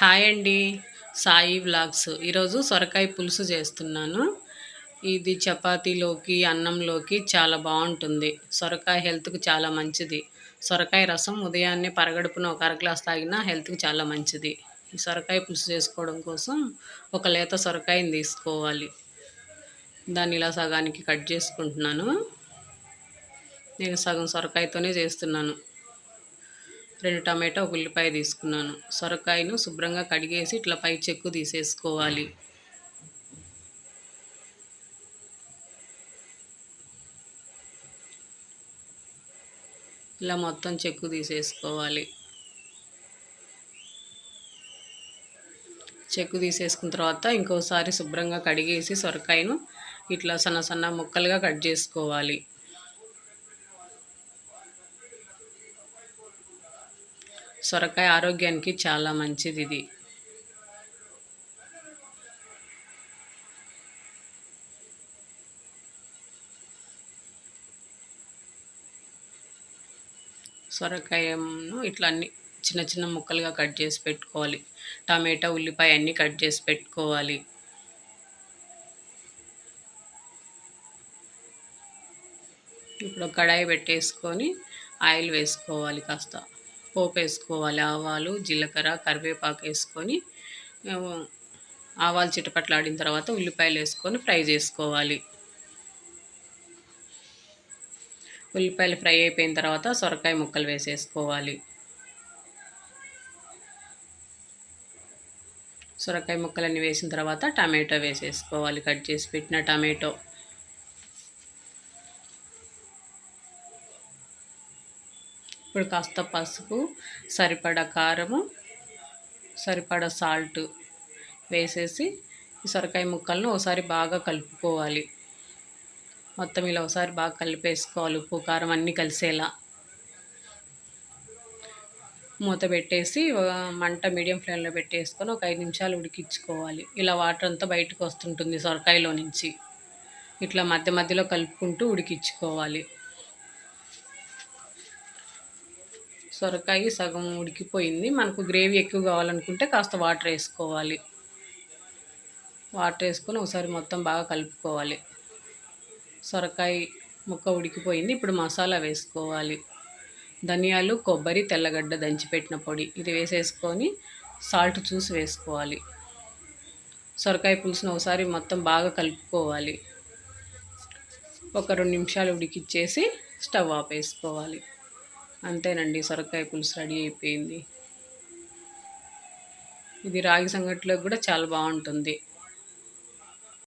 Hi అండి. Sai vlogs. ఈరోజు సొరకాయ పులుసు చేస్తున్నాను. ఇది చపాతీలోకి, అన్నంలోకి చాలా బాగుంటుంది. సొరకాయ హెల్త్‌కి చాలా మంచిది. సొరకాయ రసం ఉదయాన్నే పరగడుపున ఒక అర గ్లాస్ తాగినా హెల్త్‌కి చాలా మంచిది. ఈ సొరకాయ పులుసు చేసుకోవడం కోసం ఒక లేత సొరకాయని తీసుకోవాలి. దాన్ని ఇలా సగానికి కట్ చేసుకుంటున్నాను. నేను సగం సొరకాయతోనే చేస్తున్నాను. 2 టమాటా, ఒక ఉల్లిపాయ తీసుకున్నాను. సొరకాయను శుభ్రంగా కడిగేసి ఇట్లా పై చెక్కు తీసేసుకోవాలి. ఇలా మొత్తం చెక్కు తీసేసుకోవాలి. చెక్కు తీసేసుకున్న తర్వాత ఇంకోసారి శుభ్రంగా కడిగేసి సొరకాయను ఇట్లా సన్న సన్న ముక్కలుగా కట్ చేసుకోవాలి. సొరకాయ ఆరోగ్యానికి చాలా మంచిది ఇది. సొరకాయను ఇట్లా అన్ని చిన్న చిన్న ముక్కలుగా కట్ చేసి పెట్టుకోవాలి. టమాటా, ఉల్లిపాయ అన్నీ కట్ చేసి పెట్టుకోవాలి. ఇప్పుడు కడాయి పెట్టేసుకొని ఆయిల్ వేసుకోవాలి. కాస్త పోపు వేసుకోవాలి. ఆవాలు, జీలకర్ర, కరివేపాకు వేసుకొని ఆవాలు చిటపట్లాడిన తర్వాత ఉల్లిపాయలు వేసుకొని ఫ్రై చేసుకోవాలి. ఉల్లిపాయలు ఫ్రై అయిపోయిన తర్వాత సొరకాయ ముక్కలు వేసేసుకోవాలి. సొరకాయ ముక్కలన్నీ వేసిన తర్వాత టమాటో వేసేసుకోవాలి. కట్ చేసి పెట్టిన టమాటో, ఇప్పుడు కాస్త పసుపు, సరిపడా కారము, సరిపడా సాల్ట్ వేసేసి ఈ సొరకాయ ముక్కలను ఒకసారి బాగా కలుపుకోవాలి. మొత్తం ఇలా ఒకసారి బాగా కలిపేసుకోవాలి. ఉప్పు, కారం అన్నీ కలిసేలా. మూత పెట్టేసి మంట మీడియం ఫ్లేమ్లో పెట్టేసుకొని ఒక 5 నిమిషాలు ఉడికించుకోవాలి. ఇలా వాటర్ అంతా బయటకు వస్తుంటుంది సొరకాయలో నుంచి. ఇట్లా మధ్య మధ్యలో కలుపుకుంటూ ఉడికించుకోవాలి. సొరకాయ సగం ఉడికిపోయింది. మనకు గ్రేవీ ఎక్కువ కావాలనుకుంటే కాస్త వాటర్ వేసుకోవాలి. వాటర్ వేసుకొని ఒకసారి మొత్తం బాగా కలుపుకోవాలి. సొరకాయ ముక్క ఉడికిపోయింది. ఇప్పుడు మసాలా వేసుకోవాలి. ధనియాలు, కొబ్బరి, తెల్లగడ్డ దంచిపెట్టిన పొడి ఇది వేసేసుకొని సాల్ట్ చూసి వేసుకోవాలి. సొరకాయ పులుసును ఒకసారి మొత్తం బాగా కలుపుకోవాలి. ఒక 2 నిమిషాలు ఉడికిచ్చేసి స్టవ్ ఆపేసుకోవాలి. అంతేనండి, సొరకాయ పులుసు రెడీ అయిపోయింది. ఇది రాగి సంగటిలోకి కూడా చాలా బాగుంటుంది.